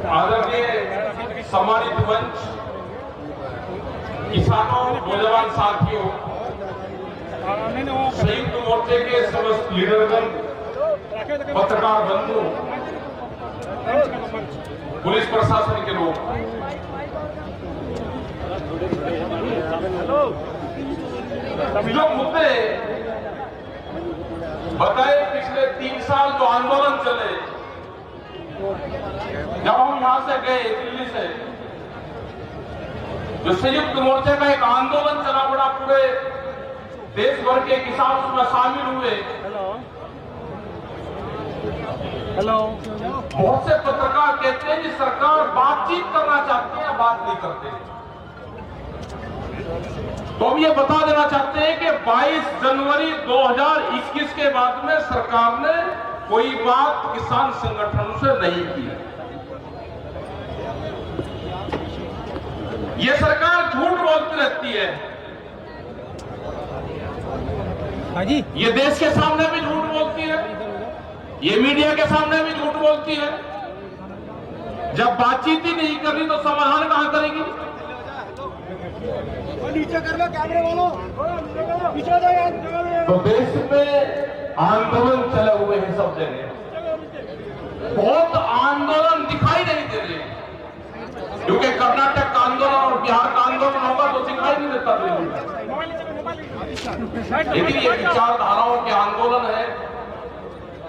आदरणीय सम्मानित मंच, किसानों, नौजवान साथियों, संयुक्त मोर्चे के समस्त लीडरगण, पत्रकार बंधु, पुलिस प्रशासन के लोग, जो मुद्दे बताए पिछले 3 साल जो आंदोलन चले, जब हम यहां से गए दिल्ली से, जो संयुक्त मोर्चे का एक आंदोलन चला बड़ा, पूरे देश भर के किसान उसमें शामिल हुए। हेलो, बहुत से पत्रकार कहते हैं कि सरकार बातचीत करना चाहती है, बात नहीं करते। तो हम ये बता देना चाहते हैं कि 22 जनवरी 2021 के बाद में सरकार ने कोई बात किसान संगठनों से नहीं की। ये सरकार झूठ बोलती रहती है। हाँ जी, ये देश के सामने भी झूठ बोलती है, ये मीडिया के सामने भी झूठ बोलती है। जब बातचीत ही नहीं कर रही तो समाधान कहां करेगी? नीचे कर लो कैमरे वालों, पीछे दो यार। तो देश में आंदोलन चले हुए हैं सब जगह, बहुत आंदोलन दिखाई नहीं दे रहे, क्योंकि कर्नाटक का आंदोलन और बिहार का आंदोलन होगा तो दिखाई नहीं देता दिल्ली। लेकिन ये विचारधाराओं के आंदोलन है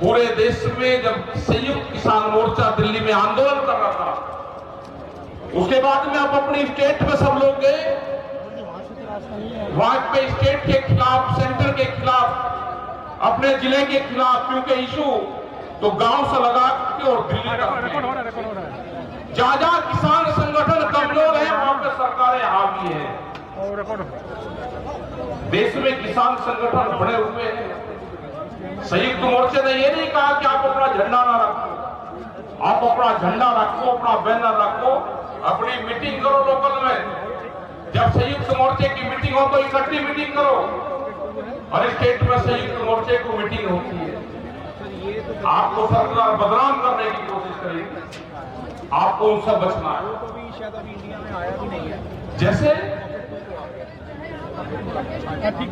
पूरे देश में। जब संयुक्त किसान मोर्चा दिल्ली में आंदोलन कर रहा था, उसके बाद में आप अपनी स्टेट में सब लोग गए, वहां पे स्टेट के खिलाफ, सेंटर के खिलाफ, अपने जिले के खिलाफ, क्योंकि इशू तो गांव से लगा के और दिल्ली तक, जहां जहां किसान संगठन कमजोर है वहां पे सरकारें हावी है। देश में किसान संगठन बड़े हुए हैं। संयुक्त मोर्चे ने यह नहीं कहा कि आप अपना झंडा ना रखो, आप अपना झंडा रखो, अपना बैनर रखो, अपनी मीटिंग करो लोकल में। जब संयुक्त मोर्चे की मीटिंग हो तो इकट्ठी मीटिंग करो, और स्टेट में संयुक्त मोर्चे को मीटिंग होती है। आपको सरकार बदनाम करने की कोशिश करेगी, आपको उनसे बचना है। जैसे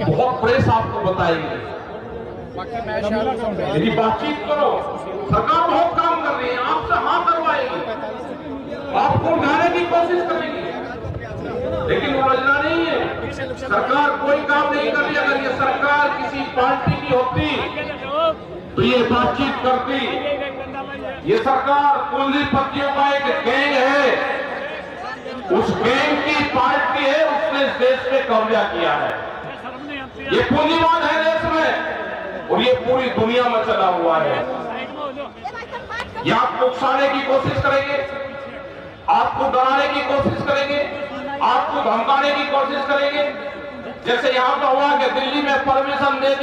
बहुत प्रेस आपको बताएगी, यदि बातचीत करो, सरकार बहुत काम कर रही है, आपसे हाँ करवाएगी, आपको उठाने की कोशिश करेगी, लेकिन उलझना नहीं है। सरकार कोई काम नहीं कर रही। अगर ये सरकार किसी पार्टी की होती तो ये बातचीत करती। ये सरकार पूंजीपतियों का एक गैंग है, उस गैंग की पार्टी है, उसने इस देश पे कब्जा किया है। ये पूंजीवाद है देश में, और ये पूरी दुनिया में चला हुआ है। ये आपको उकसाने की कोशिश करेंगे, आपको डराने की कोशिश करेंगे, आपको धमकाने की कोशिश करेंगे। जैसे यहां तो हुआ कि दिल्ली में परमिशन दे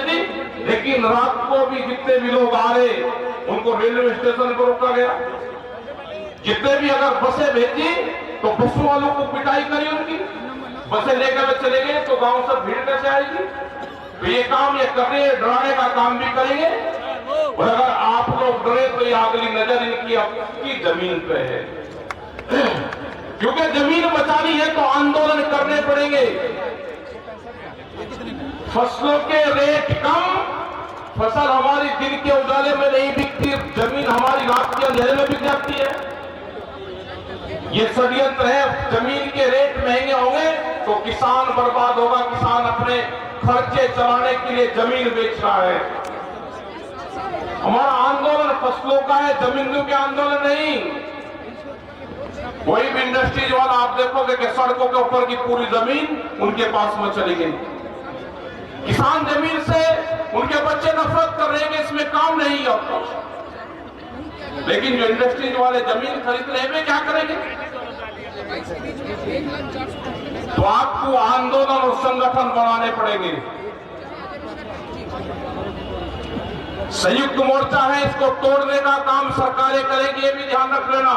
दी, लेकिन रात को भी जितने भी लोग आ रहे उनको रेलवे स्टेशन पर रोका गया। जितने भी अगर बसें भेजी तो बसों वालों को पिटाई करी उनकी, बसें लेकर चले गए तो गांव से भीड़ कैसे आएगी? तो ये काम ये कर रहे हैं, डराने का काम भी करेंगे। और अगर आप लोग डरे तो ये अगली नजर इनकी आपकी जमीन पे है, क्योंकि जमीन बचानी है तो आंदोलन करने पड़ेंगे। फसलों के रेट कम, फसल हमारी दिन के उजाले में नहीं बिकती, जमीन हमारी रात के अंधेरे में बिक जाती है। ये षड्यंत्र है। जमीन के रेट महंगे होंगे तो किसान बर्बाद होगा। किसान अपने खर्चे चलाने के लिए जमीन बेच रहा है। हमारा आंदोलन फसलों का है, जमीनों के आंदोलन नहीं। कोई भी इंडस्ट्रीज वाला आप देखोगे कि सड़कों के ऊपर की पूरी जमीन उनके पास में चली गई। किसान जमीन से उनके बच्चे नफरत कर रहे हैं कि इसमें काम नहीं है अब तक। लेकिन जो इंडस्ट्रीज वाले जमीन खरीद रहे हैं क्या करेंगे? तो आपको आंदोलन और संगठन बनाने पड़ेंगे। संयुक्त मोर्चा है, इसको तोड़ने का काम सरकारें करेंगी, ये भी ध्यान रख लेना।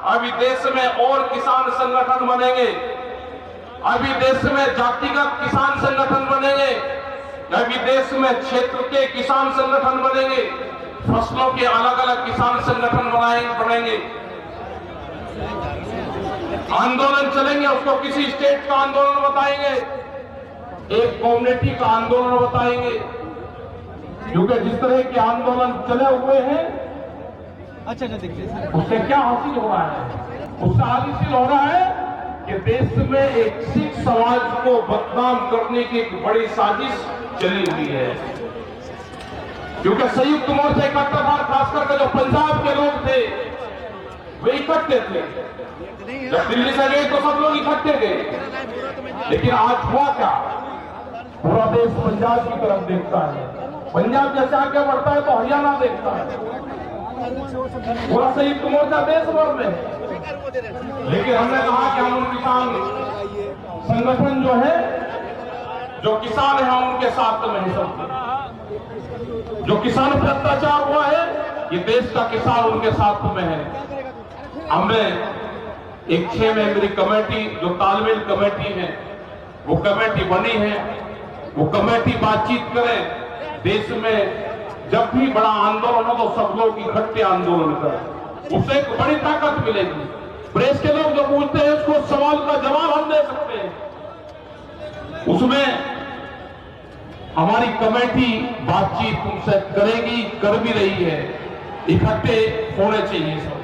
अभी देश में और किसान संगठन बनेंगे, अभी देश में जातिगत किसान संगठन बनेंगे, अभी देश में क्षेत्र के किसान संगठन बनेंगे, फसलों के अलग अलग किसान संगठन बनेंगे, आंदोलन चलेंगे, उसको किसी स्टेट का आंदोलन बताएंगे, एक कम्युनिटी का आंदोलन बताएंगे। क्योंकि जिस तरह के आंदोलन चले हुए हैं, अच्छा देखिए उससे क्या हासिल हो रहा है? उससे हासिल हो रहा है कि देश में एक सिख समाज को बदनाम करने की एक बड़ी साजिश चली हुई है। क्योंकि संयुक्त मोर्चा इकट्ठा था, खास करके जो पंजाब के लोग थे वे इकट्ठे थे। जब दिल्ली से गए तो सब लोग इकट्ठे गए, लेकिन आज हुआ क्या? पूरा देश पंजाब की तरफ देखता है। पंजाब जैसे आगे बढ़ता है तो हरियाणा देखता है। पूरा संयुक्त मोर्चा देश भर में है। लेकिन हमने कहा कि हम किसान संगठन जो है, जो किसान है, हम उनके साथ में ही सब। जो किसान पर अत्याचार हुआ है, ये देश का किसान उनके साथ में है। हमने एक 6 मेंबरी कमेटी, जो तालमेल कमेटी है, वो कमेटी बनी है। वो कमेटी बातचीत करे, देश में जब भी बड़ा आंदोलन हो तो सब लोग इकट्ठे आंदोलन करें, उससे एक बड़ी ताकत मिलेगी। प्रेस के लोग जो पूछते हैं उसको सवाल का जवाब हम दे सकते हैं। उसमें हमारी कमेटी बातचीत उनसे करेगी, कर भी रही है। इकट्ठे होने चाहिए सब।